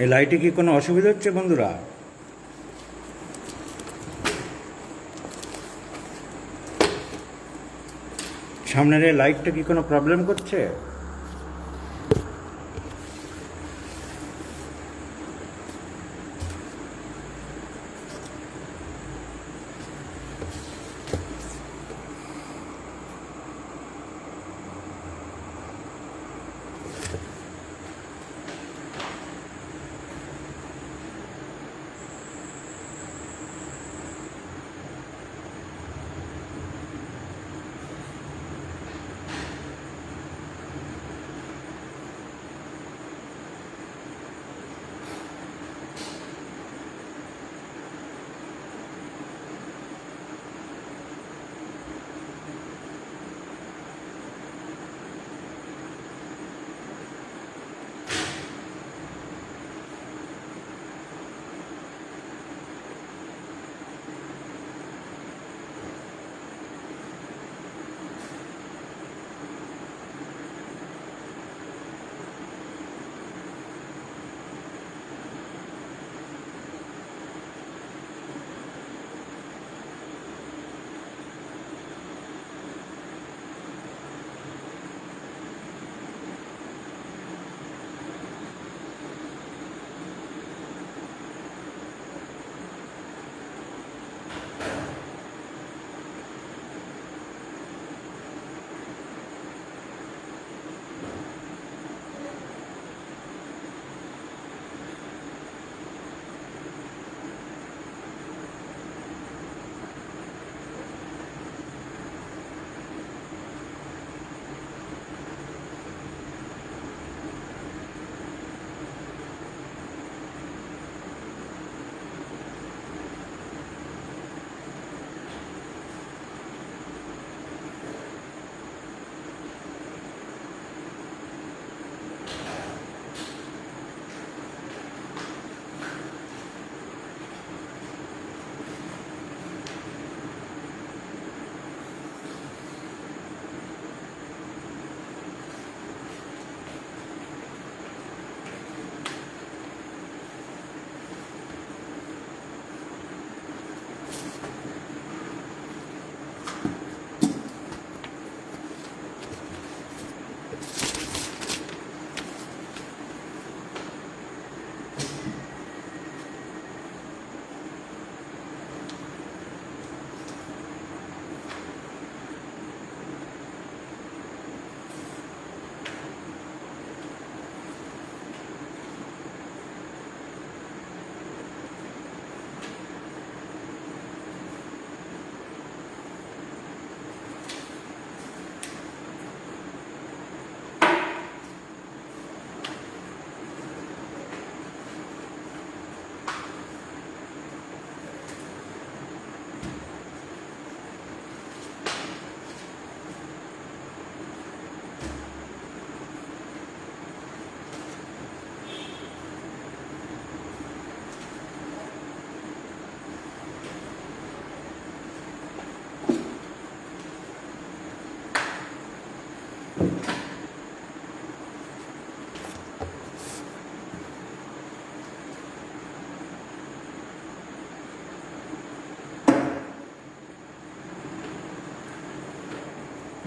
এই লাইটে কি কোনো অসুবিধা হচ্ছে বন্ধুরা? সামনের এই লাইটটা কি কোনো প্রবলেম করছে?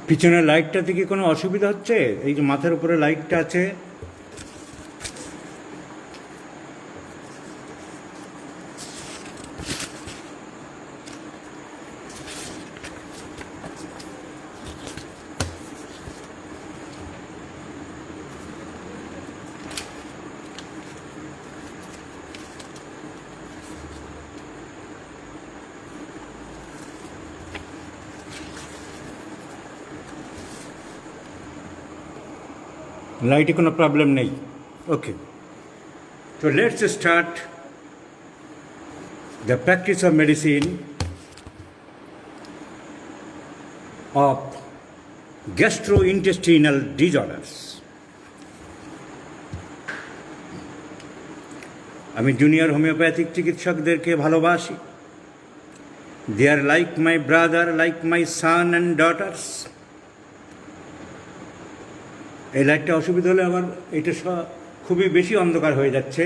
পিছনের লাইটটাতে কি কোনো অসুবিধা হচ্ছে? এই যে মাথার উপরে লাইটটা আছে, লাইটে কোনো প্রবলেম নেই। ওকে, তো let's start the practice of medicine of gastrointestinal disorders. আমি জুনিয়র হোমিওপ্যাথিক চিকিৎসকদেরকে ভালোবাসি। They are like my brother, like my son and daughters. এই লাইটটা অসুবিধা হলে আমার এটা খুবই বেশি অন্ধকার হয়ে যাচ্ছে,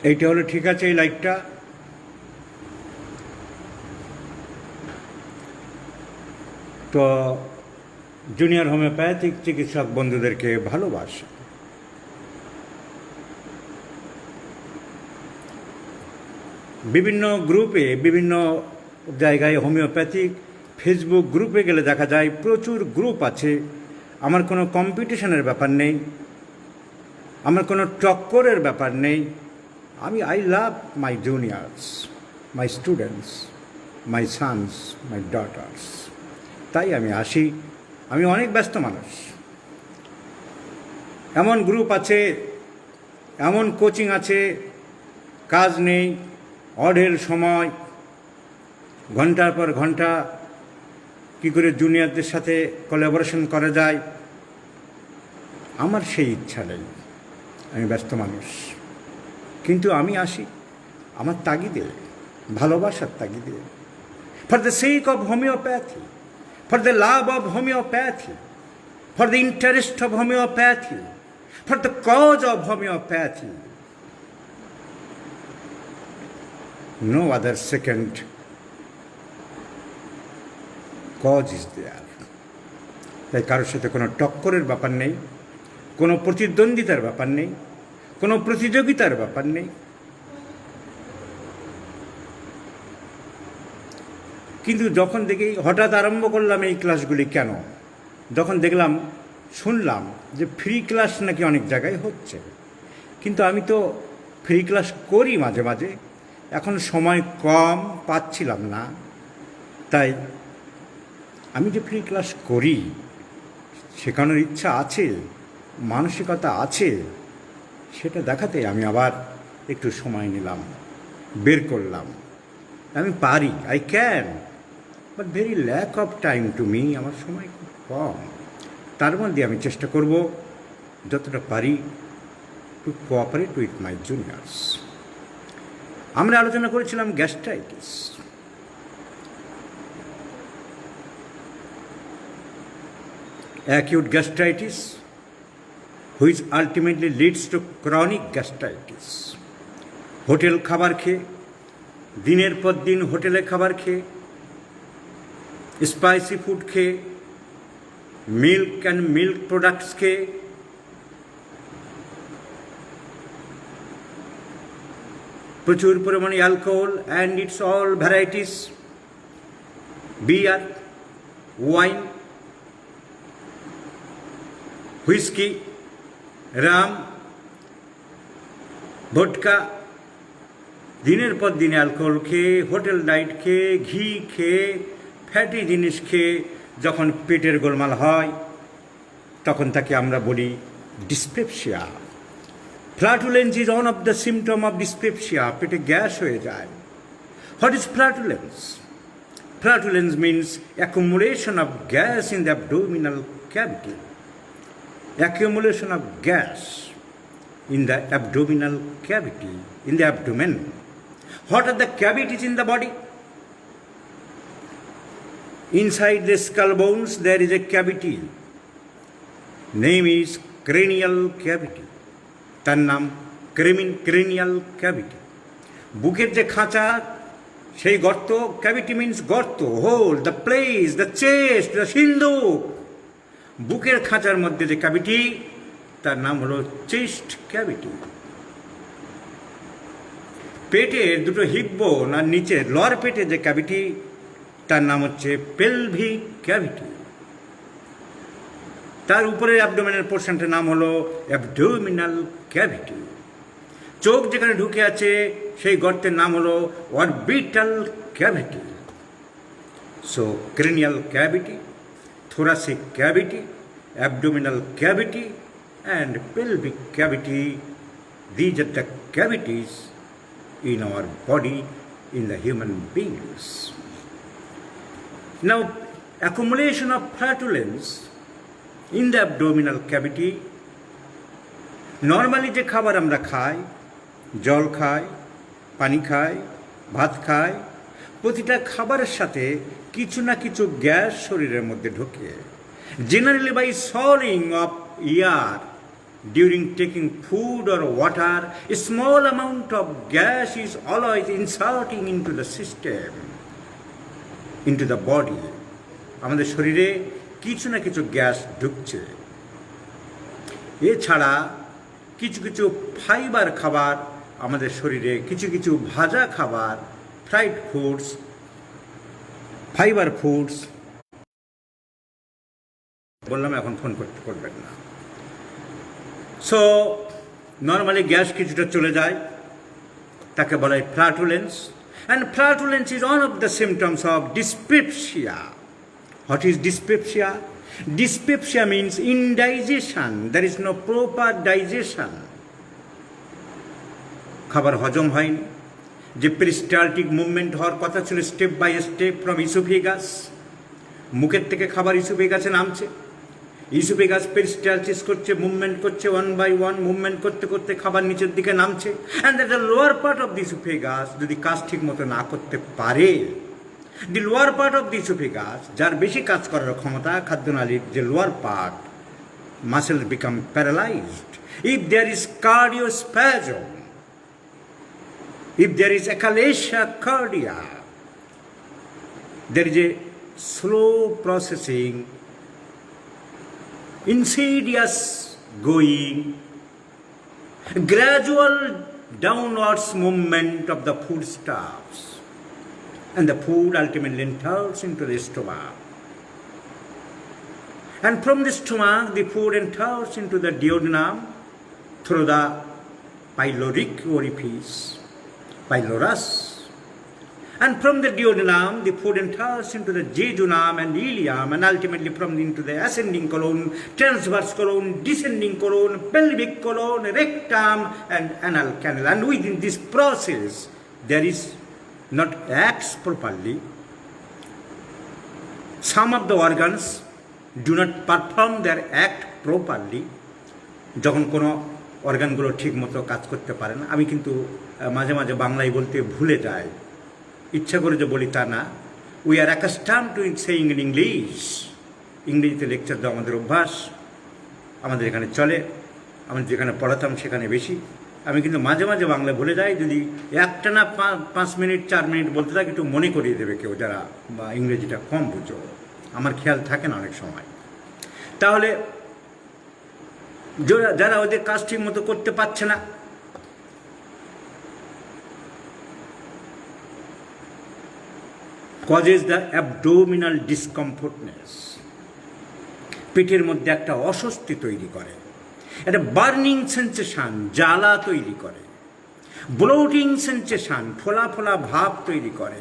এইটা হলো ঠিক আছে, এই লাইকটা। তো জুনিয়র হোমিওপ্যাথিক চিকিৎসক বন্ধুদেরকে ভালোবাসা। বিভিন্ন গ্রুপে, বিভিন্ন জায়গায় হোমিওপ্যাথিক ফেসবুক গ্রুপে গেলে দেখা যায় প্রচুর গ্রুপ আছে। আমার কোনো কম্পিটিশনের ব্যাপার নেই, আমার কোনো টক্করের ব্যাপার নেই। I love my juniors, my students, my sons, my daughters. তাই আমি আসি। আমি অনেক ব্যস্ত মানুষ। এমন গ্রুপ আছে, এমন কোচিং আছে, কাজ নেই, অঢেল সময়, ঘন্টার পর ঘন্টা কী করে জুনিয়রদের সাথে কোলাবোরেশন করা যায়, আমার সেই ইচ্ছা নেই। আমি ব্যস্ত মানুষ, কিন্তু আমি আসি আমার তাগিদে, ভালোবাসার তাগিদে, for the sake of homeopathy, for the love of homeopathy, for the interest of homeopathy, for the cause of homeopathy. No other second cause is there. তাই কারোর সাথে কোনো টক্করের ব্যাপার নেই, কোনো প্রতিদ্বন্দ্বিতার ব্যাপার নেই, কোনো প্রতিযোগিতার ব্যাপার নেই। কিন্তু যখন দেখি হঠাৎ আরম্ভ করলাম এই ক্লাসগুলি, কেন? যখন দেখলাম, শুনলাম যে ফ্রি ক্লাস নাকি অনেক জায়গায় হচ্ছে, কিন্তু আমি তো ফ্রি ক্লাস করি মাঝে মাঝে, এখন সময় কম পাচ্ছিলাম না। তাই আমি যে ফ্রি ক্লাস করি, শেখানোর ইচ্ছা আছে, মানসিকতা আছে, সেটা দেখাতে আমি আবার একটু সময় নিলাম, বের করলাম। আমি পারি, I can, but very lack of time to me. আমার সময় খুব কম। তার মধ্যে আমি চেষ্টা করব যতটা পারি to cooperate with my juniors. আমরা আলোচনা করেছিলাম gastritis. Acute gastritis which ultimately leads to chronic gastritis. Hotel খাবার খেয়ে, দিনের পর দিন হোটেলে খাবার খেয়ে, স্পাইসি ফুড খেয়ে, মিল্ক অ্যান্ড মিল্ক প্রোডাক্টস খেয়ে, প্রচুর পরিমাণে alcohol and its all varieties, beer, wine, whisky, rum, vodka, দিনের পর দিন অ্যালকোহল খেয়ে, হোটেল ডায়েট খেয়ে, ঘি খেয়ে, ফ্যাটি জিনিস খেয়ে যখন পেটের গোলমাল হয়, তখন তাকে আমরা বলি dyspepsia. Flatulence is one of the symptom of dyspepsia. পেটে গ্যাস হয়ে যায়। What is flatulence? Flatulence means accumulation of gas in the abdominal cavity. Accumulation of gas in the abdominal cavity, in the abdomen. What are the cavities in the body? Inside the skull bones there is a cavity. Name is cranial cavity. তার নাম cranial cavity. বুকের যে খাঁচা, সেই গর্ত, cavity means গর্ত, hole, the place, the chest, the সিন্দুক। বুকের খাঁচার মধ্যে যে ক্যাভিটি, তার নাম হলো চেস্ট ক্যাভিটি। পেটের দুটো হিপ বোন আর নিচে লর পেটে যে ক্যাভিটি, তার নাম হচ্ছে পেলভিক ক্যাভিটি। তার উপরের অ্যাবডোমেনের পোর্শনটার নাম হলো অ্যাবডোমিনাল ক্যাভিটি। চোখ যেখানে ঢুকে আছে, সেই গর্তের নাম হলো orbital cavity. So cranial cavity, thoracic cavity, abdominal cavity and pelvic cavity, these are the cavities in our body, in the human beings. Now, accumulation of flatulence in the abdominal cavity, normally যে খাবার আমরা খাই, জল খাই, পানি খাই, ভাত খাই, প্রতিটা খাবারের সাথে কিছু না কিছু গ্যাস শরীরের মধ্যে ঢোকে। Generally by swallowing of air during taking food or water, a small amount of gas is always inserting into the system, into the body. আমাদের শরীরে কিছু না কিছু গ্যাস ঢুকছে। এছাড়া কিছু কিছু ফাইবার খাবার আমাদের শরীরে, কিছু কিছু ভাজা খাবার, ফ্রাইড ফুডস, ফাইবার ফুডস, বললাম এখন ফোন করতে করবেন না। সো নর্মালি গ্যাস কিছুটা চলে যায়, তাকে বলা হয় ফ্ল্যাটুলেন্স, and ফ্ল্যাটুলেন্স is one of the symptoms of dyspepsia. What is dyspepsia? Dyspepsia means indigestion. There is no proper digestion. খাবার হজম হয়নি, যে পেরিস্টালটিক মুভমেন্ট হওয়ার কথা ছিল step by step from oesophagus, মুখের থেকে খাবার ইসোফেগাসে নামছে, ইসোফেগাস পেরিস্টালটিস করছে, মুভমেন্ট করছে, ওয়ান বাই ওয়ান মুভমেন্ট করতে করতে খাবার নিচের দিকে নামছে। And the lower part of the oesophagus যদি কাজ ঠিক মতো না করতে পারে, the lower part of the oesophagus, যার বেশি কাজ করার ক্ষমতা খাদ্যনালীর যে lower part, muscle become paralysed. If there is cardiospasm, if there is achalasia cardia, there is a slow processing, insidious going, gradual downwards movement of the foodstuffs, and the food ultimately enters into the stomach. And from the stomach, the food enters into the duodenum through the pyloric orifice, pylorus, and from the duodenum the food enters into the jejunum and ileum, and ultimately into the ascending colon, transverse colon, descending colon, pelvic colon, rectum, and anal canal. And within this process there is not acts properly. Some of the organs do not perform their act properly. যখন কোনো অর্গানগুলো ঠিক মতো কাজ করতে পারে না, আমি কিন্তু মাঝে মাঝে বাংলায় বলতে ভুলে যাই, ইচ্ছা করে যে বলি তা না। We are accustom to saying in English, ইংরেজিতে লেকচার দেওয়া আমাদের অভ্যাস, আমাদের এখানে চলে, আমি যেখানে পড়াতাম সেখানে বেশি। আমি কিন্তু মাঝে মাঝে বাংলা ভুলে যাই, যদি একটা না 5 মিনিট 4 মিনিট বলতে থাকে একটু মনে করিয়ে দেবে কেউ যারা বা ইংরেজিটা কম বুঝো, আমার খেয়াল থাকে না অনেক সময়। তাহলে যারা ওদের কাজ ঠিক মতো করতে পারছে না, causes the abdominal discomfortness, পেটের মধ্যে একটা অস্বস্তি তৈরি করে, একটা বার্নিং সেন্সেশন, জ্বালা তৈরি করে, ব্লোটিং সেন্সেশন, ফোলা ফোলা ভাব তৈরি করে,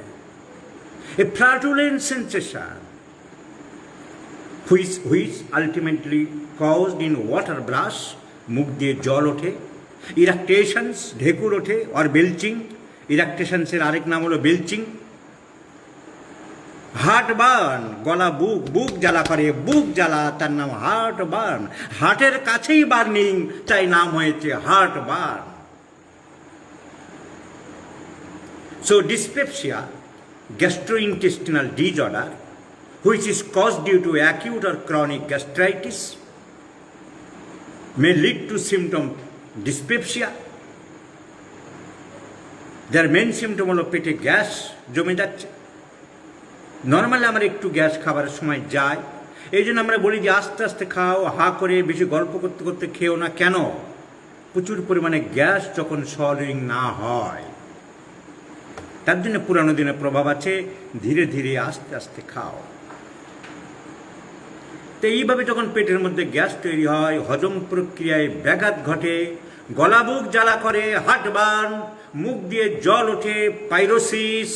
এ flatulent sensation which ultimately caused in water brush, মুখ দিয়ে জল ওঠে, ইরাকটেশনস, ঢেকুর ওঠে, আর বেলচিং, ইরাকটেশনসের আরেক নাম হলো বেলচিং, হার্ট বার্ন, গলা বুক জ্বালা করে, বুক জ্বালা, তার নাম হার্ট বার্ন, হার্টের কাছেই বার্নিং, তাই নাম হয়েছে heart burn. So dyspepsia, gastrointestinal disorder, which is caused due to acute or chronic gastritis, may lead to symptom dyspepsia. Their main symptom হলো পেটে গ্যাস জমে যাচ্ছে। নর্মালি আমরা একটু গ্যাস খাবারের সময় যায়, এই জন্য আমরা বলি যে আস্তে আস্তে খাও, হা করে বেশি গল্প করতে করতে খেও না। কেন? প্রচুর পরিমাণে গ্যাস যখন সলিং না হয়, তার জন্য পুরানো দিনের প্রভাব আছে, ধীরে ধীরে আস্তে আস্তে খাও। তো এইভাবে যখন পেটের মধ্যে গ্যাস তৈরি হয়, হজম প্রক্রিয়ায় ব্যাঘাত ঘটে, গলা বুক জ্বালা করে, হার্টবার্ন, মুখ দিয়ে জল ওঠে, পাইরোসিস,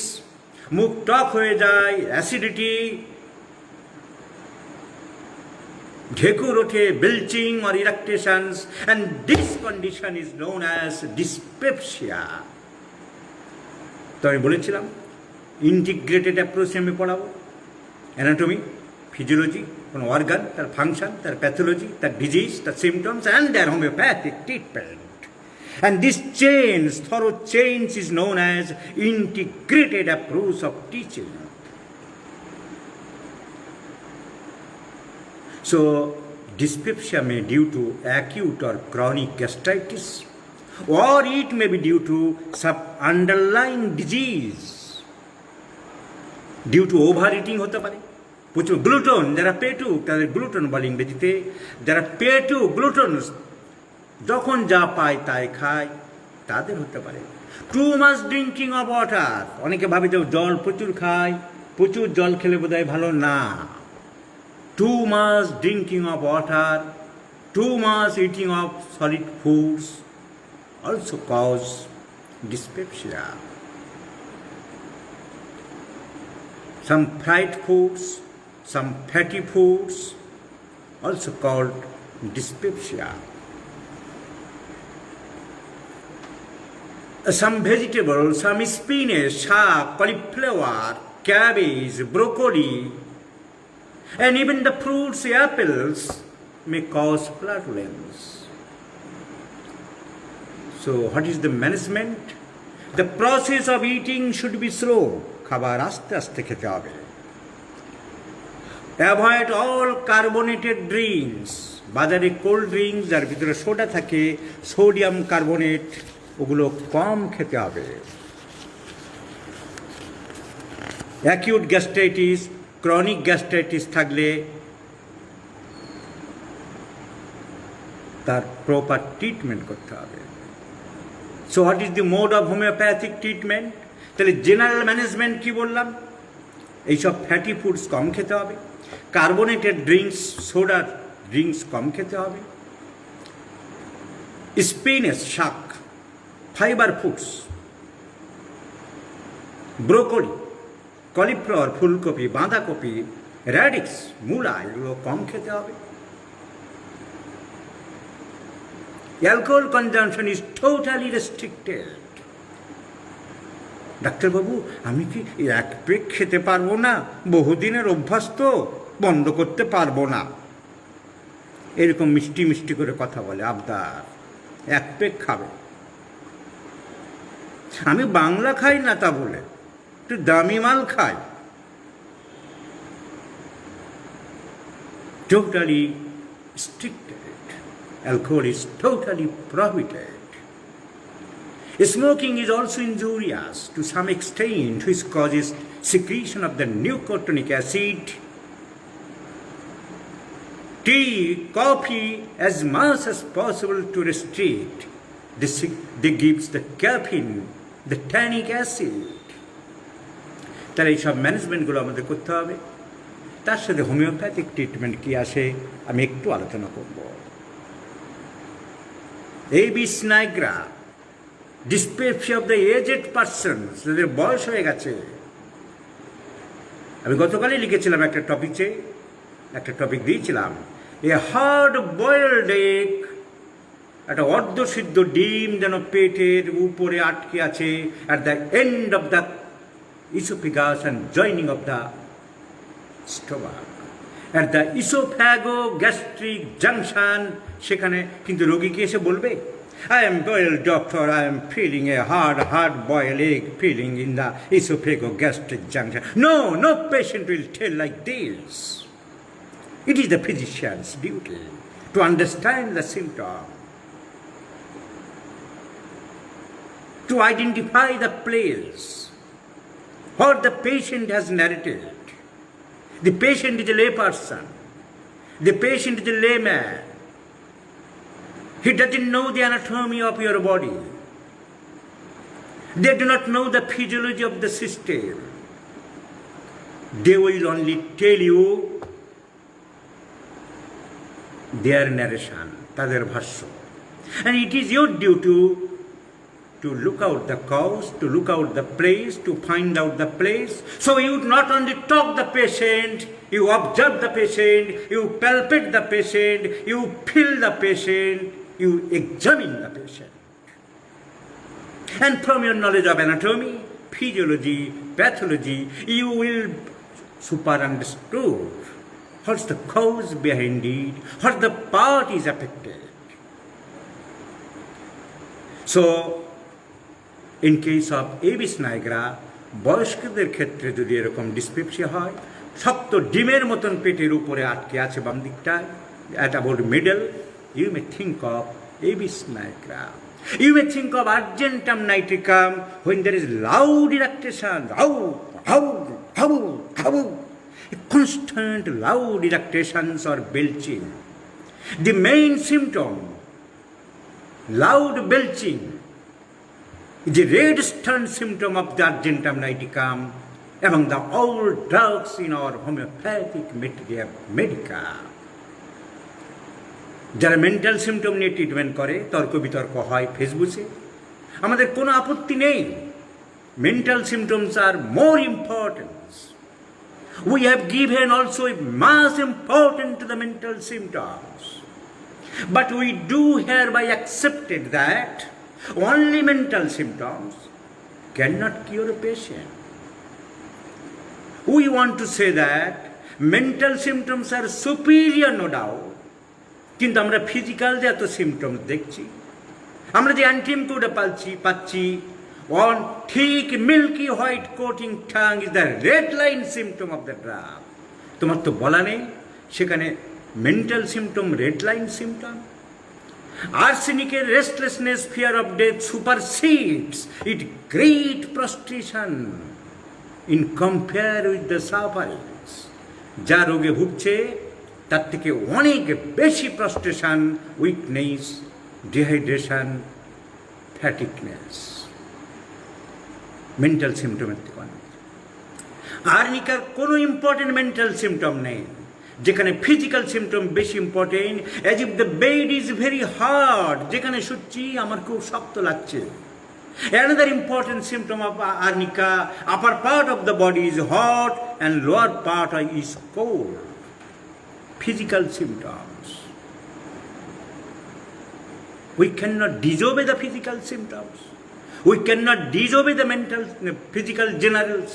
মুখ টক হয়ে যায়, অ্যাসিডিটি, ঢেকুর ওঠে, belching or irritations, and this condition is known as dyspepsia. তো আমি বলেছিলাম ইন্টিগ্রেটেড অ্যাপ্রোচে আমি পড়াবো, অ্যানাটমি, ফিজিওলজি, কোনো অর্গান, তার ফাংশন, তার প্যাথোলজি, তার ডিজিজ, তার symptoms, and their homeopathic treatment. And this change, thorough change, is known as integrated approach of teaching. So, dyspepsia may due to acute or chronic gastritis, or it may be due to some underlying disease. Due to overeating হতে পারে, প্রচুর gluten, যারা পেটুক তাদের gluten বলে ইংরেজিতে, যারা পেটুক gluten যখন যা পায় তাই খায় তাদের হতে পারে। Two much drinking of water, অনেকে ভাবে যে জল প্রচুর খায়, প্রচুর জল খেলে বোধহয় ভালো না। Too much drinking of water, too much eating of solid foods also cause dyspepsia. Some fried foods, some fatty foods, also called dyspepsia. Some vegetables, some spinach, shak, cauliflower, cabbage, broccoli, and even the fruits, apples, may cause flatulence. So, what is the management? The process of eating should be slow. খাবার আস্তে আস্তে খেতে হবে। Avoid all carbonated drinks, বাজারে cold drinks যার ভিতরে soda থাকে, sodium carbonate, ওগুলো কম খেতে হবে। অ্যাকিউট গ্যাস্ট্রাইটিস, ক্রনিক গ্যাস্ট্রাইটিস থাকলে তার প্রপার ট্রিটমেন্ট করতে হবে। So what is the mode of homeopathic treatment? তাহলে জেনারেল ম্যানেজমেন্ট কি বললাম? এইসব ফ্যাটি ফুডস কম খেতে হবে, কার্বোনেটেড ড্রিঙ্কস, সোডার ড্রিঙ্কস কম খেতে হবে, স্পিনাচ, শাক, ফাইবার ফুডস, ব্রোকলি, কলিফ্লাওয়ার, ফুলকপি, বাঁধাকপি, র্যাডিক্স, মূলা, এগুলো কম খেতে হবে। Alcohol consumption is totally restricted. ডাক্তারবাবু, আমি কি এক পেক খেতে পারবো না? বহুদিনের অভ্যাস তো, বন্ধ করতে পারবো না। এরকম মিষ্টি মিষ্টি করে কথা বলে, আবদার, এক পেক খাবে। আমি বাংলা খাই না তা বলে একটু দামি মাল খাই। Totally strict. Alcohol is totally prohibited. Smoking is also injurious to some extent, which causes secretion of the nicotinic acid. Tea, coffee, as much as possible to restrict. This gives the caffeine, the tannic acid. তাহলে এইসব ম্যানেজমেন্টগুলো আমাদের করতে হবে। তার সাথে homeopathic treatment কি আসে আমি একটু আলোচনা করব। এবিস Niagara, dyspepsia of the aged persons, যাদের বয়স হয়ে গেছে। আমি গতকালই লিখেছিলাম একটা টপিক দিয়েছিলাম, এ হার্ড বয়েলড এগ, একটা অর্ধসিদ্ধ ডিম যেন পেটের উপরে আটকে আছে, at the end of the esophagus and joining of the stomach, at the esophagogastric junction, সেখানে কিন্তু রোগীকে এসে বলবে, I am well doctor, I am feeling a hard boiled egg feeling in the esophagogastric junction. No patient will tell like this. It is the physician's duty to understand the symptom, to identify the place what the patient has narrated. The patient is a lay person. The patient is a layman. He doesn't know the anatomy of your body. They do not know the physiology of the system. They will only tell you their narration, তাদের ভাষ্য. And it is your duty to look out the cause, to look out the place, to find out the place. So you not only talk the patient, you observe the patient, you palpate the patient, you feel the patient, you examine the patient. And from your knowledge of anatomy, physiology, pathology, you will super understood what's the cause behind it, what the part is affected. So, in case of এবিস Niagara, বয়স্কদের ক্ষেত্রে যদি এরকম dyspepsia হয়, শক্ত ডিমের মতন পেটের উপরে আটকে আছে বাম দিকটায়, At about middle, you may think of abyss nigra. You may think of argentum nitricum when there is loud eructation, constant loud eructations or belching. The main symptom, loud belching, is a red stern symptom of the argentum nitricum among the old drugs in our homeopathic medica. যারা mental symptom নিয়ে treatment করে, তর্ক বিতর্ক হয় ফেসবুকে, আমাদের কোনো আপত্তি নেই। Mental symptoms are more important. We have given also much important to the mental symptoms, but we do hereby accepted that only mental symptoms cannot cure a patient. We want to say that mental symptoms are superior, no doubt, কিন্তু আমরা physical যে এত symptoms দেখছি, আমরা যে অ্যান্টিমকোডে পাচ্ছি, on thick milky white coating tongue is the red line symptom of the drug. তোমার তো বলা নেই সেখানে mental symptom red line symptom. আর্সেনিকের restlessness, fear of death supersedes it great prostration in compare with the sufferings. যা রোগে ভুগছে তার থেকে অনেক বেশি prostration, weakness, dehydration, fatigueness mental সিমটমের থেকে অনেক। আর্নিকার কোনো ইম্পর্টেন্ট মেন্টাল সিমটম নেই, যেখানে ফিজিক্যাল সিমটম বেশি important. As if the bed is very hard, যেখানে শুচ্ছি আমার খুব শক্ত লাগছে। Another important symptom of arnica, upper part of the body is hot and lower part is cold. Physical symptoms. We cannot disobey the physical symptoms. We cannot disobey the mental, physical generals.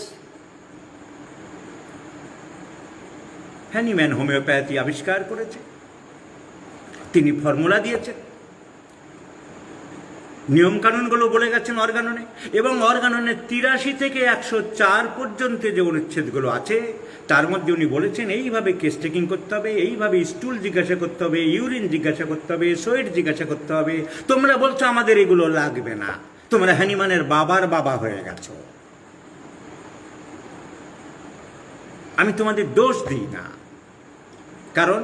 Hahnemann homeopathy আবিষ্কার করেছে, তিনি formula দিয়েছেন, নিয়মকানুনগুলো বলে গেছেন অর্গাননে, এবং অর্গাননে 83 থেকে 104 পর্যন্ত যে অনুচ্ছেদগুলো আছে তার মধ্যে উনি বলেছেন এইভাবে কেস টেকিং করতে হবে, এইভাবে স্টুল জিজ্ঞাসা করতে হবে, ইউরিন জিজ্ঞাসা করতে হবে, সোয়েট জিজ্ঞাসা করতে হবে। তোমরা বলছো আমাদের এগুলো লাগবে না, তোমরা হ্যানিম্যানের বাবার বাবা হয়ে গেছো। আমি তোমাদের দোষ দিই না, কারণ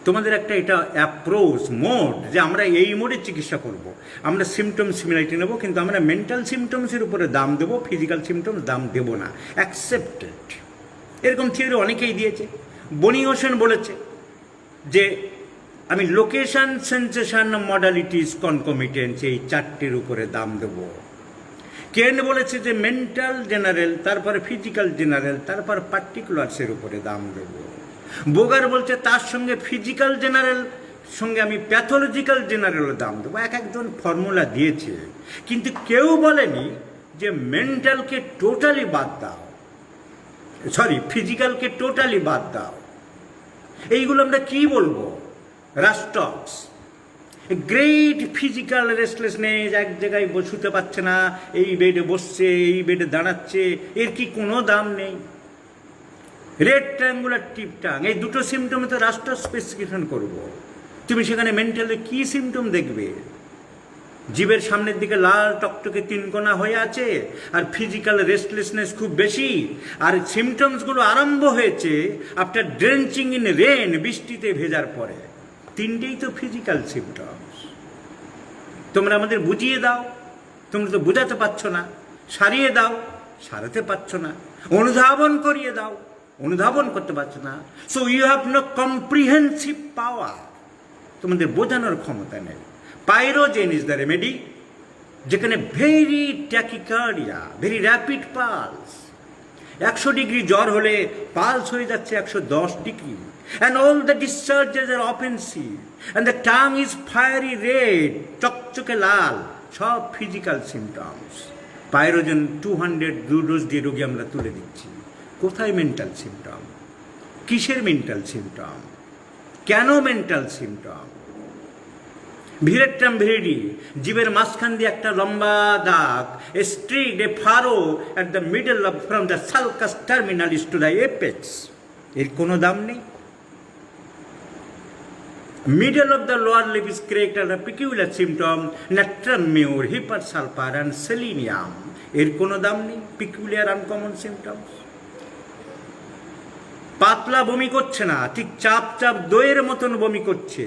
তোমাদের একটা এটা অ্যাপ্রোচ মোড যে আমরা এই মোডে চিকিৎসা করব, আমরা সিমটম সিমিলারিটি নেব, কিন্তু আমরা মেন্টাল সিমটমসের উপরে দাম দেবো, ফিজিক্যাল সিমটমস দাম দেবো না। অ্যাকসেপ্টেড। এরকম থিওরি অনেকেই দিয়েছে। বনি হোসেন বলেছে যে আমি লোকেশন, সেন্সেশন, মডালিটিস, কনকমিটেন্স এই 4টির উপরে দাম দেবো। কেন বলেছে যে মেন্টাল জেনারেল, তারপরে ফিজিক্যাল জেনারেল, তারপর পার্টিকুলার্সের উপরে দাম দেবো। বোগার বলছে তার সঙ্গে ফিজিক্যাল জেনারেল সঙ্গে আমি প্যাথোলজিক্যাল জেনারেলের দাম দেবো। একজন ফর্মুলা দিয়েছে, কিন্তু কেউ বলেনি যে মেন্টালকে টোটালি বাদ দাও, ফিজিক্যালকে টোটালি বাদ দাও। এইগুলো আমরা কি বলবো? রাস্টক্স, গ্রেট ফিজিক্যাল রেস্টলেসনেস, এক জায়গায় বসতে পারছে না, এই বেডে বসছে, এই বেডে দাঁড়াচ্ছে, এর কি কোনো দাম নেই? রেড ট্রায়াঙ্গুলার টিপ টাং, এই দুটো সিমটমে তো রাষ্ট্র স্পেসিফিকেশন করবো। তুমি সেখানে মেন্টালে কি সিমটম দেখবে? জীবের সামনের দিকে লাল টকটকে 3 কোণা হয়ে আছে, আর ফিজিক্যাল রেস্টলেসনেস খুব বেশি, আর সিমটমসগুলো আরম্ভ হয়েছে আফটার ড্রেঞ্চিং ইন রেন, বৃষ্টিতে ভেজার পরে। 3টেই তো ফিজিক্যাল সিমটমস। তোমরা আমাদের বুঝিয়ে দাও, তোমরা তো বোঝাতে পারছো না। সারিয়ে দাও, সারাতে পারছো না। অনুধাবন করিয়ে দাও, অনুধাবন করতে পারছো না। So you have no comprehensive power, তোমাদের বোঝানোর ক্ষমতা নেই। পাইরোজেন ইজ দ্য রেমেডি, যেখানে very tachycardia, very rapid pulse, 100 degree জ্বর হলে পালস হয়ে যাচ্ছে 110 degree, and all the discharges are offensive, and the tongue is fiery red, চকচকে লাল, সব ফিজিক্যাল সিমটমস। পাইরোজেন 200 ডোজ দিয়ে রোগী আমরা তুলে দিচ্ছি। কোথায় মেন্টাল সিমটম? কিসের মেন্টাল সিমটম? কেন মেন্টাল সিমটম? ভিরেট্রাম ভিরিডি, জীবের মাঝখান দিয়ে একটা লম্বা দাগ, a streak, a furrow at the middle of from the sulcus terminalis to the apex, এর কোনো দাম নেই। Middle of the lower lip is cracked and a peculiar symptom, natramure, hypersulfur and selenium. এর কোনো দাম নেই, peculiar uncommon symptoms. পাতলা বমি করছে না, ঠিক চাপ চাপ দইয়ের মতন বমি করছে।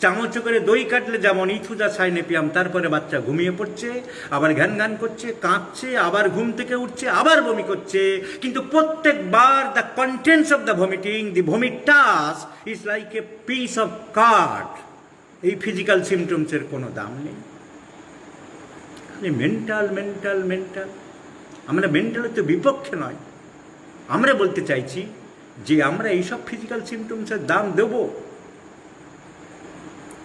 চামচ করে দই কাটলে যেমন ইথুজা সাইনেপিয়াম, তারপরে বাচ্চা ঘুমিয়ে পড়ছে, আবার ঘ্যান ঘ্যান করছে, কাঁদছে, আবার ঘুম থেকে উঠছে, আবার বমি করছে। কিন্তু প্রত্যেকবার the contents of the vomiting, the vomitus is like a piece of curd. এই ফিজিক্যাল সিমটমসের কোনো দাম নেই। মেন্টাল মেন্টাল মেন্টাল, আমরা মেন্টালের তো বিপক্ষে নয়। আমরা বলতে চাইছি যে আমরা এইসব ফিজিক্যাল সিমটমসের দাম দেব।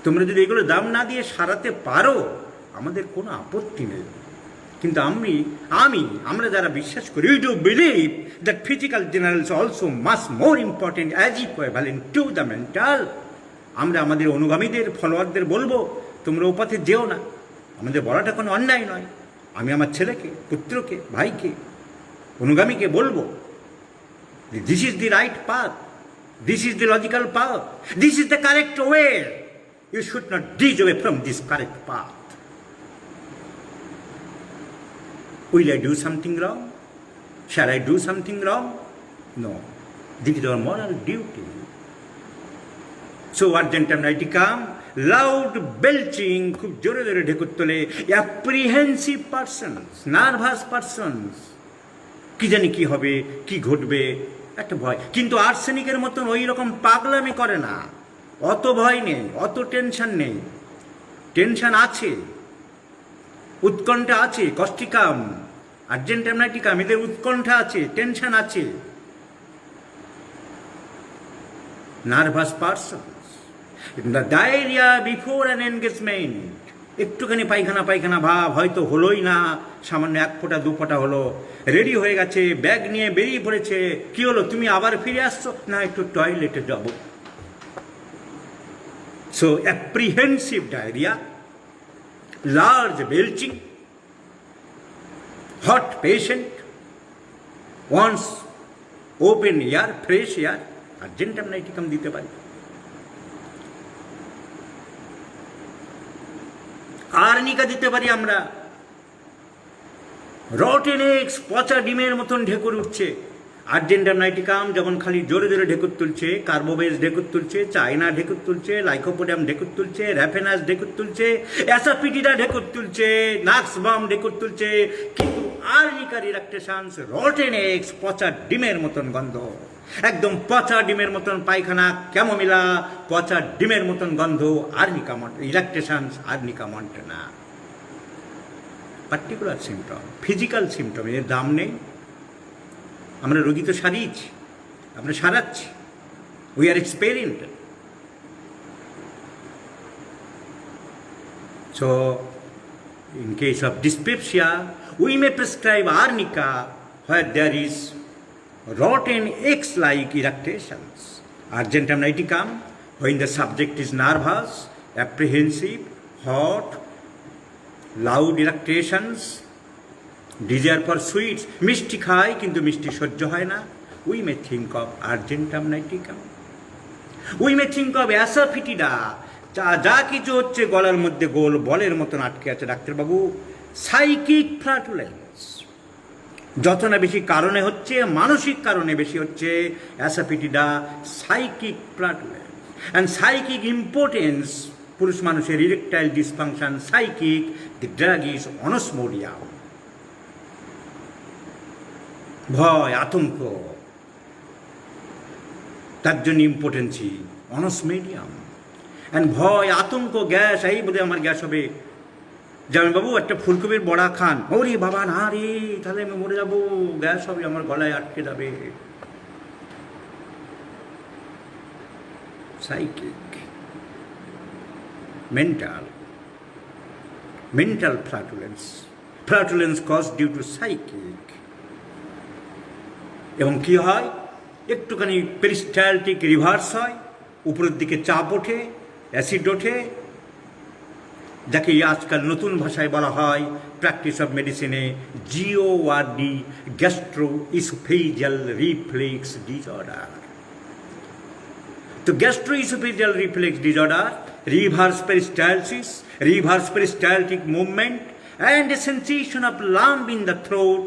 তোমরা যদি এগুলো দাম না দিয়ে সারাতে পারো, আমাদের কোনো আপত্তি নেই। কিন্তু আমরা যারা বিশ্বাস করি, we do believe that physical generals also much more important as equivalent to the mental. আমরা আমাদের অনুগামীদের, ফলোয়ারদের বলবো, তোমরা ও পথে যেও না। আমাদের বলাটা কোনো অন্যায় নয়। আমি আমার ছেলেকে, পুত্রকে, ভাইকে, অনুগামীকে বলবো, this is the right path, this is the logical path, this is the correct way. You should not deviate from this correct path. Will I do something wrong? Shall I do something wrong? No. This is our moral duty. So argentum niticum, loud belching, খুব জোরে জোরে ঢেকুর তোলে, apprehensive persons, nervous persons, কি জানি কি হবে, কি ঘটবে, একটা ভয়। কিন্তু আর্সেনিকের মতন ওই রকম পাগলামি করে না। অত ভয় নেই, অত টেনশন নেই। টেনশন আছে, উৎকণ্ঠা আছে। কস্টিকাম, আর্জেন্টাম নাইটিকাম, এদের উৎকণ্ঠা আছে, টেনশন আছে। Nervous persons, diarrhoea before an engagement, একটুখানি পায়খানা ভাব হয়তো হলোই না, সামান্য 1 ফোঁটা 2 ফোঁটা হলো, রেডি হয়ে গেছে, ব্যাগ নিয়ে বেরিয়ে পড়েছে। কি হলো, তুমি আবার ফিরে আসছো? না, একটু টয়লেটে যাবো। So apprehensive diarrhea, large belching, hot patient, wants open air, fresh air, argentum niticum দিতে পারি। আর্নিকা দিতে পারি আমরা। রটেন এগস, পচা ডিমের মতন ঢেকুর উঠছে। আর্জেন্টাম নাইটিকাম যেমন খালি জোরে জোরে ঢেকুর তুলছে, কার্বোবেজ ঢেকুর তুলছে, চায়না ঢেকুর তুলছে, লাইকোপোডিয়াম ঢেকুর তুলছে, র্যাফেনাস ঢেকুর তুলছে, অ্যাসাপিটিডা ঢেকুর তুলছে, নাক্সবাম ঢেকুর তুলছে। কিন্তু আর্নিকা রিল্যাক্টেশনস, রটেন এগস, পচা ডিমের মতন গন্ধ, একদম পচা ডিমের মতন পায়খানা, ক্যামোমিলা, পচা ডিমের মতন গন্ধ। Arnica eructations, Arnica montana. Particular symptom, physical symptom, এর দাম নেই। আমরা রোগী তো সারিয়েছি, আমরা সারাচ্ছি, we are experienced. So in case of dyspepsia, we may prescribe arnica where there is rotten eggs-like irritations. Argentum niticum when the subject is nervous, apprehensive, hot, loud irritations, desire for sweets, মিষ্টি খায় কিন্তু মিষ্টি সহ্য হয় না, we may think of argentum niticum. We may think of asafoetida, যা কিছু হচ্ছে গলার মধ্যে গোল বলের মতন আটকে আছে। ডাক্তারবাবু, সাইকিক ফ্ল্যাটুলেন্স যত না বেশি কারণে হচ্ছে, মানসিক কারণে বেশি হচ্ছে। Asafoetida, psychic flatulence and psychic impotence, পুরুষ মানুষের erectile dysfunction, psychic, the drug is Onosmodium. ভয়, আতঙ্ক, তার জন্য ইম্পোর্টেন্সি, অনসমেডিয়াম। অ্যান্ড ভয়, আতঙ্ক, গ্যাস, এই বোধহয় আমার গ্যাস হবে। জামাইবাবু একটা ফুলকপির বড়া খান, ওরে বাবা না রে, তাহলে আমি মরে যাবো, গ্যাস হবে, আমার গলায় আটকে যাবে। Psychic, mental flatulence cause due to psychic. এবং কি হয়, একটুখানি পেরিস্টালটিক রিভার্স হয়, উপরের দিকে চাপ ওঠে, অ্যাসিড ওঠে, যাকে আজকাল নতুন ভাষায় বলা হয় প্র্যাকটিস অফ মেডিসিনে GORD, gastro oesophageal reflex disorder. তো gastro-oesophageal reflex disorder, reverse peristalsis, reverse peristaltic movement, and a sensation of lump in the throat,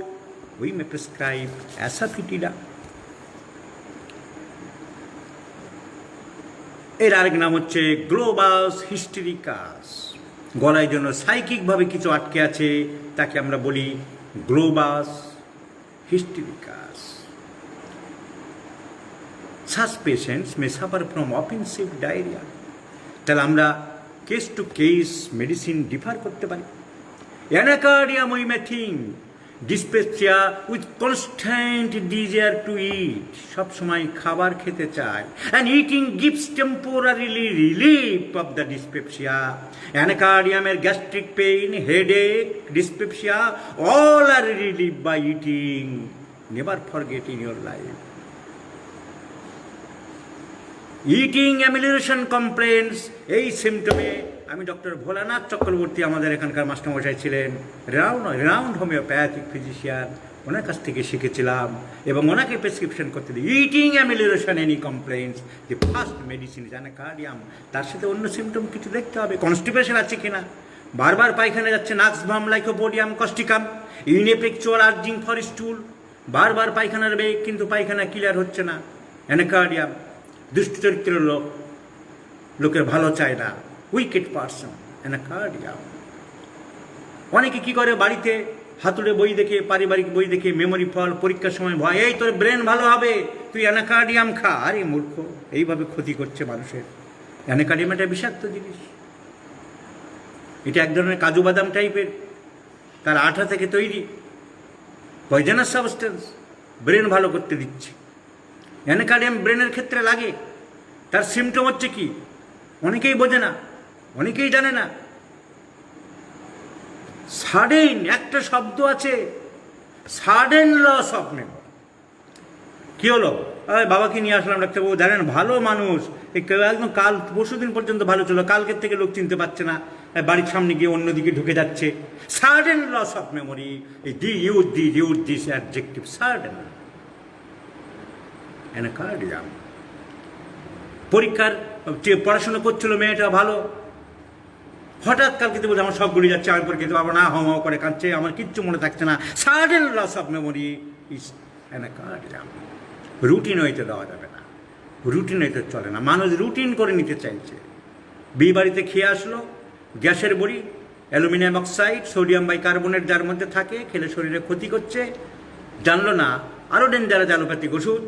we may prescribe asafoetida. এর আরেক নাম হচ্ছে গ্লোবাস হিস্টেরিকাস। গলায় যেন সাইকিকভাবে কিছু আটকে আছে, তাকে আমরা বলি globus hystericus. Such patients may suffer from offensive diarrhea. তাহলে আমরা case to case medicine differ করতে পারি। Anacardium we may think dyspepsia with constant desire to eat, সবসময় খাবার খেতে চায়। And eating gives temporarily relief of the dyspepsia. অ্যানাকার্ডিয়ামের gastric pain, headache, dyspepsia all are relieve by eating. Never forget in your life. Eating amelioration complaints, এই সিমটমে আমি doctor Bholanath Chakraborty, আমাদের এখানকার মাস্টারমশাই ছিলেন, রেনাউন্ড হোমিওপ্যাথিক ফিজিশিয়ান, ওনার কাছ থেকে শিখেছিলাম এবং ওনাকে প্রেসক্রিপশন করতে দিই। Eating amelioration any complaints, the first medicine is Anacardium. তার সাথে অন্য সিমটম কিছু দেখতে হবে, কনস্টিপেশন আছে কিনা, বারবার পায়খানা যাচ্ছে, nux vomica, Lycopodium, Causticum, ineffectual urging for stool, বারবার পায়খানার বেগ কিন্তু পায়খানা ক্লিয়ার হচ্ছে না, অ্যানাকার্ডিয়াম। দুষ্ট চরিত্রের লোকের ভালো চায় না, উইকেট পারসন, অ্যানাকার্ডিয়াম। অনেকে কি করে, বাড়িতে হাতুড়ে বই দেখে, পারিবারিক বই দেখে, মেমোরি ফল, পরীক্ষার সময় ভয়, এই তোর ব্রেন ভালো হবে, তুই অ্যানাকার্ডিয়াম খা। আরে মূর্খ, এইভাবে ক্ষতি করছে মানুষের। অ্যানাকার্ডিয়াম একটা বিষাক্ত জিনিস, এটা এক ধরনের কাজু বাদাম টাইপের, তার আঠা থেকে তৈরি, পয়জনাস সাবস্টেন্স, ব্রেন ভালো করতে দিচ্ছে। অ্যানাকার্ডিয়াম ব্রেনের ক্ষেত্রে লাগে। তার সিমটম হচ্ছে কি, অনেকেই বোঝে না, অনেকেই জানে না। সাডেন একটা শব্দ আছে, সাডেন লস অফ মেমোরি। কি হলো, বাবাকে নিয়ে আসলাম ডাক্তারবাবু, জানেন ভালো মানুষ, একদম কাল পরশুদিন পর্যন্ত ভালো ছিল, কালকের থেকে লোক চিনতে পারছে না, বাড়ির সামনে গিয়ে অন্যদিকে ঢুকে যাচ্ছে। Sudden loss of memory, use this adjective, sudden. Anacardium. পরীক্ষার পড়াশোনা করছিল মেয়েটা ভালো, হঠাৎ কালকে বলছে আমার সব গুলি যাচ্ছে, আমি পরীক্ষা দিতে পারবো না, হাও হাও করে কাঁদছে, আমার কিচ্ছু মনে থাকছে না। Sudden loss of memory is anacardium. Routine হইতে দেওয়া যাবে না, রুটিন হইতে চলে না। মানুষ রুটিন করে নিতে চাইছে। বিয়ে বাড়িতে খেয়ে আসলো গ্যাসের বড়ি, অ্যালুমিনিয়াম অক্সাইড, সোডিয়াম বাইকার্বনেট যার মধ্যে থাকে, খেলে শরীরে ক্ষতি করছে, জানলো না। আরও ডেঞ্জারাস অ্যালোপ্যাথিক ওষুধ।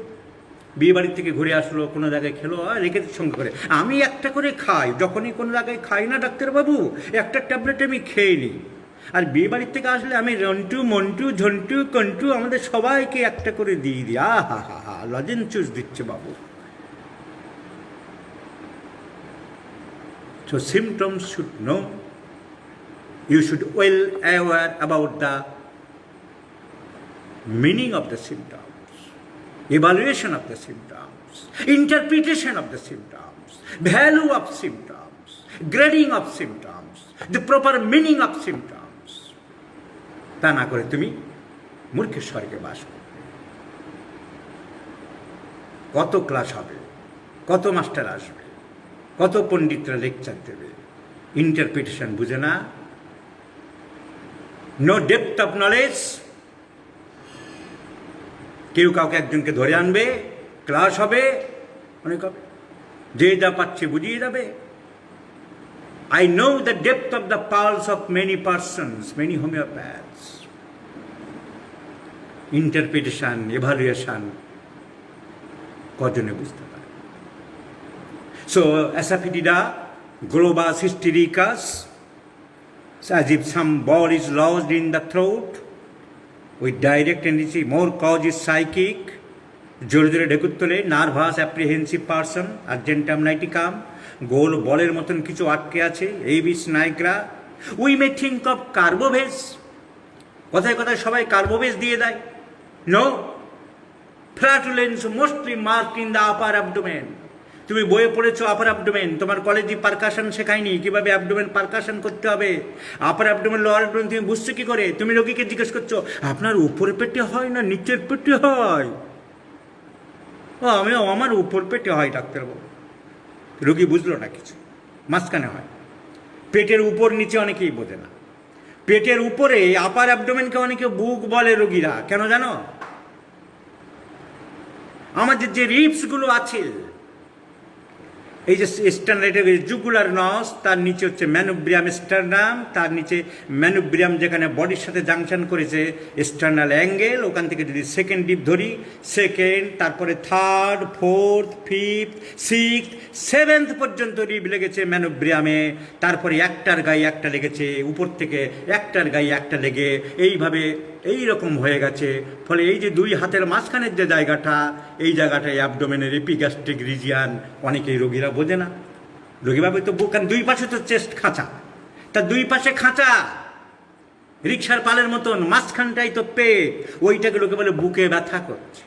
বিয়ে বাড়ির থেকে ঘুরে আসলো, কোনো জায়গায় খেলো, রেখে সঙ্গে করে আমি একটা করে খাই, যখনই কোনো জায়গায় খাই না ডাক্তারবাবু, একটা ট্যাবলেট আমি খেয়ে নিই। আর বিয়ে বাড়ির থেকে আসলে আমি রন্টু, মন্টু, ঝন্টু, কন্টু, আমাদের সবাইকে একটা করে দিয়ে দিই। হা হা হা, লজেন চুস দিচ্ছে বাবু। So symptoms should know. You should well aware about the meaning of the symptoms, evaluation of the symptoms, interpretation of the symptoms, value of symptoms, grading of symptoms, the proper meaning of symptoms. তা না করে তুমি মূর্খের স্বর্গে বাস করবে। কত class হবে, কত মাস্টার আসবে, কত পণ্ডিতরা লেকচার দেবে, ইন্টারপ্রিটেশন বুঝে না, নো ডেপথ অফ নলেজ। কেউ কাউকে একজনকে ধরে আনবে, ক্লাস হবে, অনেক হবে, যে যা পাচ্ছে বুঝিয়ে যাবে। I know the depth of the pulse of many persons, many homeopaths. Interpretation, evaluation, কজনে বুঝতে পারে। So, asafoetida, globus hystericus, as if some ball is lodged in the throat, with direct tendency, more cause is psychic, জোরে জোরে ঢেকুর তোলে, nervous apprehensive person, Argentum nitricum, গোল বলের মতন কিছু আটকে আছে, Abies nigra. We may think of carbo veg, কথায় কথায় সবাই কার্বোভেজ দিয়ে দেয়। No, flatulence mostly marked in the upper abdomen. তুমি বইয়ে পড়েছো আপার অ্যাবডোমেন, তোমার কলেজে পারকাশন শেখায়নি কিভাবে অ্যাবডোমেন পারকাশন করতে হবে। আপার অ্যাবডোমেন, লোয়ার অ্যাবডোমেন তুমি বুঝছো কি করে? তুমি রোগীকে জিজ্ঞেস করছো আপনার উপরে পেটে হয় না নিচের পেটে হয়? ও আমি আমার উপর পেটে হয় ডাক্তারবাবু। রোগী বুঝলো না কিছু, মাঝখানে হয়। পেটের উপর নিচে অনেকেই বোঝে না। পেটের উপরে আপার অ্যাবডোমেনকে অনেকে বুক বলে রোগীরা, কেন জানো? আমাদের যে রিপসগুলো আছে, এই যে স্ট্যান্ডার্ড জুগুলার নস, তার নিচে হচ্ছে ম্যানুব্রিয়াম স্টার্নাম, তার নিচে ম্যানুব্রিয়াম যেখানে বডির সাথে জাংশন করেছে স্টার্নাল অ্যাঙ্গেল, ওখান থেকে যদি সেকেন্ড ডিপ ধরি, সেকেন্ড, তারপরে third, fourth, fifth, sixth, seventh পর্যন্ত রিপ লেগেছে ম্যানুব্রিয়ামে, তারপরে একটার গায়ে একটা লেগেছে, উপর থেকে একটার গায়ে একটা লেগে এইভাবে এই রকম হয়ে গেছে। ফলে এই যে দুই হাতের মাঝখানের যে জায়গাটা, এই জায়গাটায় অ্যাবডোমেনের এপিগ্যাস্ট্রিক রিজিয়ান, অনেকেই রোগীরা বোঝে না। রোগী ভাবে তো বুক, কারণ দুই পাশে তো চেস্ট খাঁচা, তার দুই পাশে খাঁচা রিক্সার পালের মতন, মাঝখানটাই তো পেট, ওইটাকে লোকে বলে বুকে ব্যথা করছে।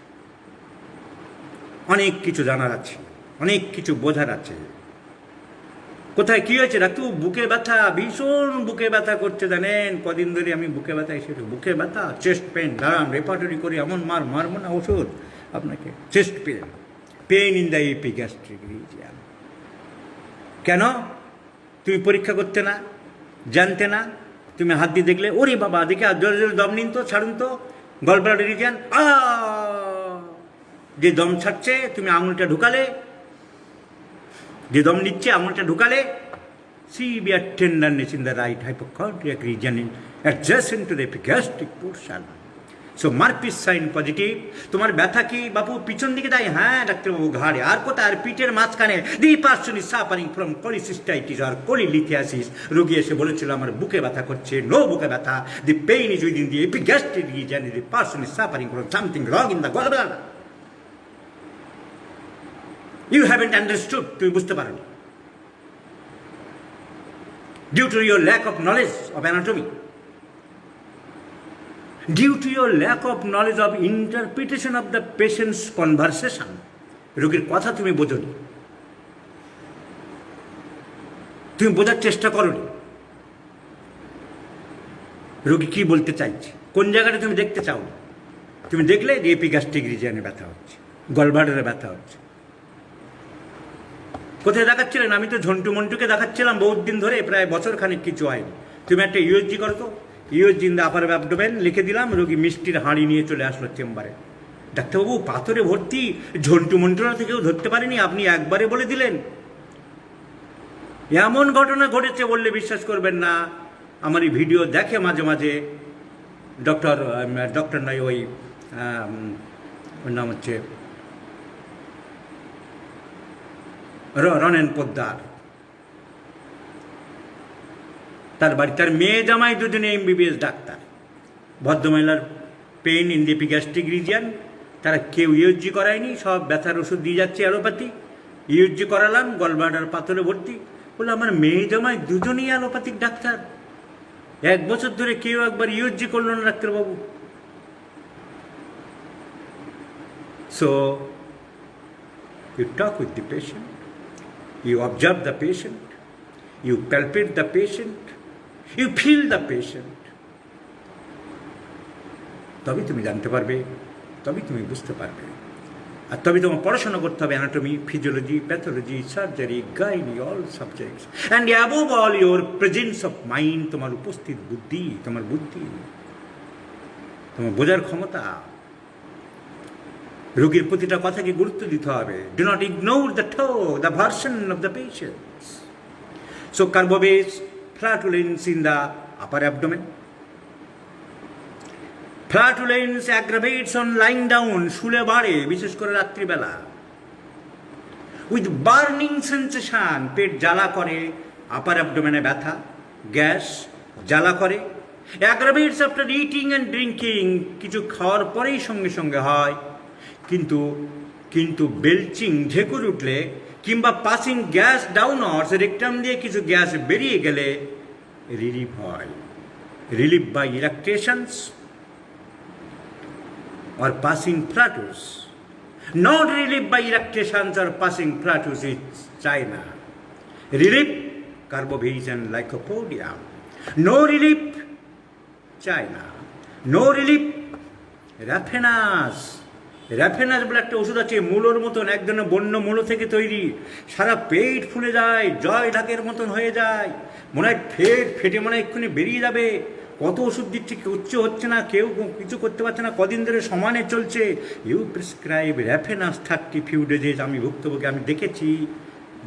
অনেক কিছু জানার আছে, অনেক কিছু বোঝার আছে। কোথায় কি হয়েছে ডাক্তার? বুকে ব্যথা, ভীষণ বুকে ব্যথা করছে, জানেন কদিন ধরে আমি বুকে ব্যথা এসেছি, বুকে ব্যথা, চেস্ট পেন, দাঁড়ান রেপার্টরি করে এমন মারবো না ওষুধ আপনাকে। Chest pain, pain in the epigastric region. কেন? তুমি পরীক্ষা করতে না, জানতে না, তুমি হাত দিয়ে দেখলে, ওরে বাবা দেখে জোরে জোরে দম নিন তো, ছাড়ুন তো, গলব্লাডার রিজিয়ান, যে দম ছাড়ছে তুমি আঙুলটা ঢুকালে, যে দম নিচ্ছে আঙুলটা ঢুকালে, severe tenderness in the right hypochondriac region adjacent to the epigastric portion. So Murphy's sign positive. তোমার ব্যথা কি বাপু পিছন দিকে দেয়? হ্যাঁ ডাক্তারবাবু, ঘাড়ে। আর কোথায়? আর পিঠের মাঝখানে। The person is suffering from cholecystitis আর কোলিলিথিয়াসিস। রোগী এসে বলেছিল আমার বুকে ব্যথা করছে। নো বুকে ব্যথা, the pain is within the epigastric region, the person is suffering from something wrong in the gallbladder. You haven't understood, তুমি বুঝতে পারোনি, due to your lack of knowledge of anatomy, due to your lack of knowledge of interpretation of the patient's conversation. রোগীর কথা তুমি বোঝোনি, তুমি বোঝার চেষ্টা করোনি রোগী কি বলতে চাইছে, কোন জায়গাটা তুমি দেখতে চাও। তুমি দেখলে যে এপিগ্যাস্ট্রিক রিজিয়নে ব্যথা হচ্ছে, গলব্লাডারে ব্যথা হচ্ছে। কোথায় দেখাচ্ছিলেন? আমি তো ঝন্টু মন্টুকে দেখাচ্ছিলাম বহুত দিন ধরে, প্রায় বছর খানিক কিছু হয়নি। তুমি একটা ইউএসজি করো তো, USG in the upper abdomen লিখে দিলাম, রোগী মিষ্টির হাঁড়ি নিয়ে চলে আসলো চেম্বারে। ডাক্তারবাবু পাথরে ভর্তি, ঝন্টু মন্টুরা থেকেও ধরতে পারেনি, আপনি একবারে বলে দিলেন। এমন ঘটনা ঘটেছে বললে বিশ্বাস করবেন না। আমার এই ভিডিও দেখে মাঝে মাঝে ডক্টর নয়, ওই ওর নাম হচ্ছে রনেন পোদ্দার, তার বাড়ি, তার মেয়ে জামাই দুজনে এমবিবিএস ডাক্তার। ভদ্রমহিলার pain in the epigastric region, তারা কেউ ইউএসজি করায়নি, সব ব্যথার ওষুধ দিয়ে যাচ্ছে অ্যালোপ্যাথি। ইউএসজি করালাম, গলব্লাডার পাথরে ভর্তি। বলে আমার মেয়ে জামাই দুজনেই অ্যালোপ্যাথিক ডাক্তার, 1 বছর ধরে কেউ একবার ইউএসজি করলো না ডাক্তারবাবু। So you talk with the patient, you observe the patient, you palpate the patient, you feel the patient. তবেই তুমি জানতে পারবে, তবেই তুমি বুঝতে পারবে। আর তবে তোমার পড়াশোনা করতে হবে anatomy, physiology, pathology, surgery, gynae, all subjects, and above all your presence of mind, তোমার উপস্থিত বুদ্ধি, তোমার বুদ্ধি, তোমার বোঝার ক্ষমতা। রোগীর প্রতিটা কথাকে গুরুত্ব দিতে হবে। Do not ignore the the version of the patients. So carbo veg, flatulence in the upper abdomen. Flatulence aggravates on lying down, শুলে বাড়ে, বিশেষ করে রাত্রিবেলা। উইথ বার্নিং সেন্সেশন, পেট জ্বালা করে, আপার অ্যাবডোমেনে ব্যথা, গ্যাস, জ্বালা করে। Aggravates after eating and drinking, কিছু খাওয়ার পরেই সঙ্গে সঙ্গে হয়। কিন্তু বেলচিং, ঢেকুর উঠলে, কিংবা পাসিং গ্যাস ডাউনওয়ার্ডস, রেকটাম দিয়ে কিছু গ্যাস বেরিয়ে গেলে রিলিফ হয়। Relief by eructations or passing flatus. Not relief by erections or passing flatus is China. Relief, Carbovage and Lycopodium. No relief, China. No relief, Raphanas. র্যাফেনাস বলে একটা ওষুধ আছে, মূলোর মতন, এক ধরনের বন্য মূলো থেকে তৈরি। সারা পেট ফুলে যায়, জয় ঢাকের মতন হয়ে যায়, মনে হয় ফেটে মনে হয় এক্ষুনি বেরিয়ে যাবে। কত ওষুধ দিচ্ছে, উচ্চ হচ্ছে না, কেউ কিছু করতে পারছে না, কদিন ধরে সমানে চলছে। You prescribe Raphanus 30 few days। আমি ভুক্তভোগী, আমি দেখেছি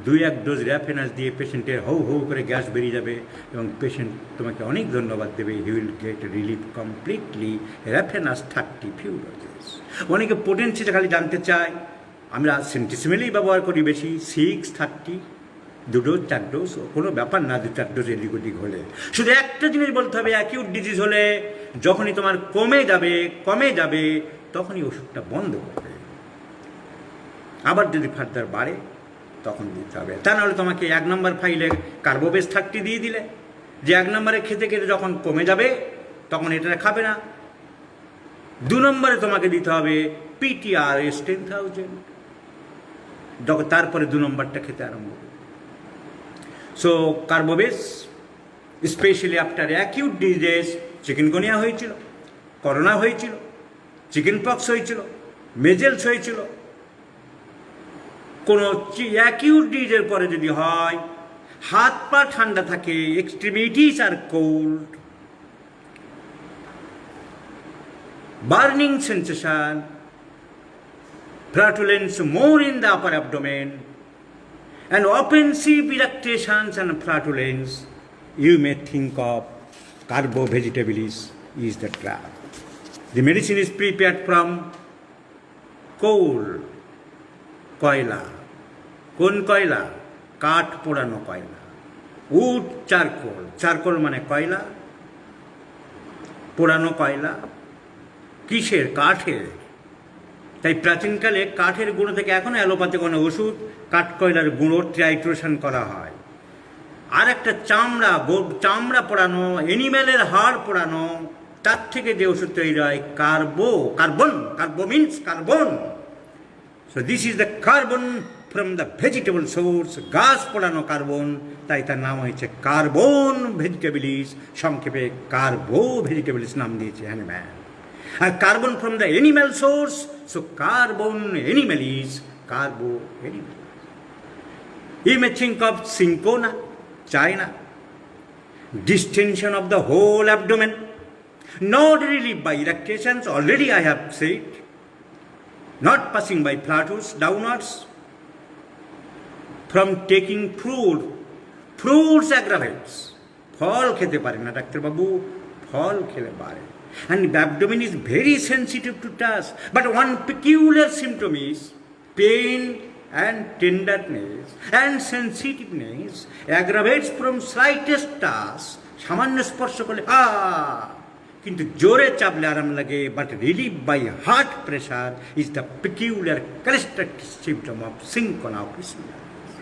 2-1 ডোজ র্যাফেনাস দিয়ে পেশেন্টের হৌ হৌ করে গ্যাস বেরিয়ে যাবে এবং পেশেন্ট তোমাকে অনেক ধন্যবাদ দেবে। He will get relief completely. Raphanus 30 few days। অনেকে পোটেন্সিটা খালি জানতে চায়, আমরা সেন্টিসিমেলেই ব্যবহার করি বেশি। 6-30, 2 ডোজ 4 ডোজ কোনো ব্যাপার না, 2-4 ডোজ এদিক ওদিক হলে। শুধু একটা জিনিস বলতে হবে, অ্যাকিউট ডিজিজ হলে যখনই তোমার কমে যাবে তখনই ওষুধটা বন্ধ করবে। আবার যদি ফার্দার বাড়ে তখন দিতে হবে। তা নাহলে তোমাকে 1 নম্বর ফাইলে কার্বোবেস 30 দিয়ে দিলে, যে 1 নম্বরে খেতে যখন কমে যাবে তখন এটা খাবে না। 2 নম্বরে তোমাকে দিতে হবে PTRS 10,000, তারপরে 2 নম্বরটা খেতে আরম্ভ করবে। সো কার্বোবেস specially after acute disease, chikungunya হয়েছিল, করোনা হয়েছিল, চিকেন পক্স হয়েছিল, মেজেলস হয়েছিল, কোনো অ্যাকিউট ডিজিজের পরে যদি হয়, হাত পা ঠান্ডা থাকে, এক্সট্রিমিটিস আর cold, burning sensation, flatulence more in the upper abdomen, and offensive eructations and flatulence, you may think of carbo vegetables is the trap. The medicine is prepared from coal, কয়লা। কোন কয়লা? কাঠ পোড়ানো কয়লা। উড চারকোল মানে কয়লা, পোড়ানো কয়লা। কিসের? কাঠের। তাই প্রাচীনকালে কাঠের গুঁড়ো থেকে এখনো অ্যালোপ্যাথি কোনো ওষুধ কাঠ কয়লার গুঁড়ো ট্রাইট্রেশন করা হয়। আর একটা চামড়া পোড়ানো, এনিম্যালের হাড় পোড়ানো, তার থেকে যে ওষুধ তৈরি হয় carbon means carbon. So this is the carbon from the vegetable source, গাছ পোড়ানো কার্বন, তাই তার নাম হয়েছে কার্বন ভেজিটেবলিস, সংক্ষেপে কার্বো ভেজিটেবলিস নাম দিয়েছে হ্যানিম্যান। আর carbon from the animal source, so carbon animalis, carbo animal. You may think of cinchona, China, distension of the whole abdomen, not relieved by eructations, already I have said, not passing by plateaus downwards, from taking fruits aggravates, ফল খেতে পারে না ডাক্তারবাবু, ফল খেলে পারে। And the abdomen is very sensitive to touch, but one peculiar symptom is pain and tenderness and sensitiveness aggravates from slightest touch, সামান্য স্পর্শ করলে কিন্তু জোরে চাপলে আরাম লাগে, but relief by heart pressure is the peculiar characteristic symptom of cinchona officinalis.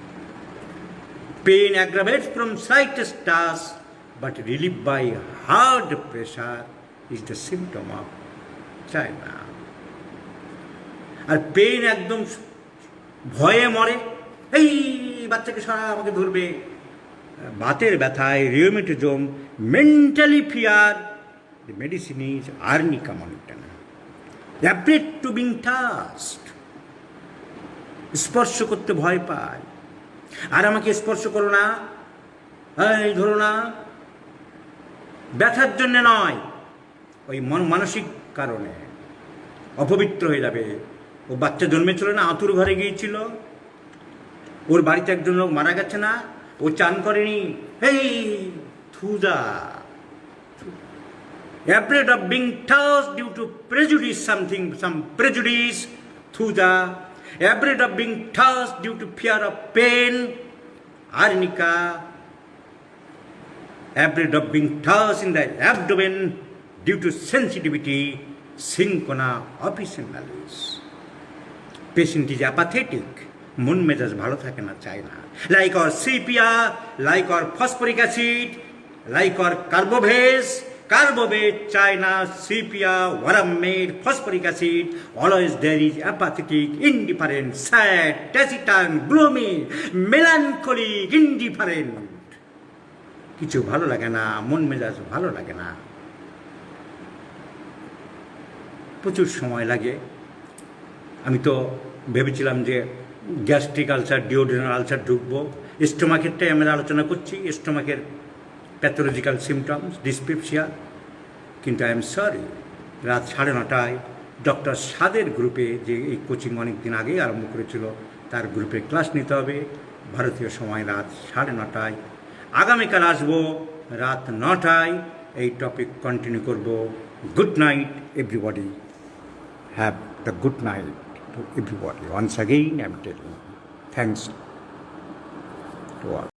Pain aggravates from slightest touch, but relief by heart pressure is the symptom of China. আর pain একদম ভয়ে মরে, এই বাচ্চাকে সারা আমাকে ধরবে। বাতের ব্যথায়, rheumatism, mentally fear, the medicine is arnica montana. Afraid to being touched, স্পর্শ করতে ভয় পায়। আর আমাকে স্পর্শ করো না, এই ধরো না, ব্যথার জন্য নয়, ওই মানসিক কারণে অপবিত্র হয়ে যাবে। ও বাচ্চা জন্মেছিল না, আতুর ঘরে গিয়েছিল, ওর বাড়িতে একজন লোক মারা গেছে না, ও চান করেনি, এই Thuja. Afraid of being touched due to prejudice, some prejudice, thuja. Afraid of being touched due to fear of pain, arnica. Afraid of being touched in the abdomen due to sensitivity, cinchona officinalis. Patient is apathetic, মন মেজাজ ভালো থাকে না, চায় না। Like our sepia, like our phosphoric acid, like our carbobase, China, sepia, Waramate, phosphoric acid, always there is apathetic, indifferent, sad, taciturn, gloomy, melancholic, indifferent. কিছু ভালো লাগে না, মন মেজাজ ভালো লাগে না, প্রচুর সময় লাগে। আমি তো ভেবেছিলাম যে গ্যাস্ট্রিক আলসার, ডিওড্রেনাল আলসার ঢুকবো। স্টোমাকেরটাই আমরা আলোচনা করছি, স্টোমাকের প্যাথোলজিক্যাল সিমটমস, ডিসপেপসিয়া। কিন্তু আই এম সরি, রাত 9:30টায় ডক্টর সাদের গ্রুপে, যে এই কোচিং অনেক দিন আগেই আরম্ভ করেছিল, তার গ্রুপে ক্লাস নিতে হবে ভারতীয় সময় রাত 9:30টায়। আগামীকাল আসবো রাত 9টায়, এই টপিক কন্টিনিউ করব। Good night everybody, have the good night to everybody. Once again, I'm telling you, thanks to all.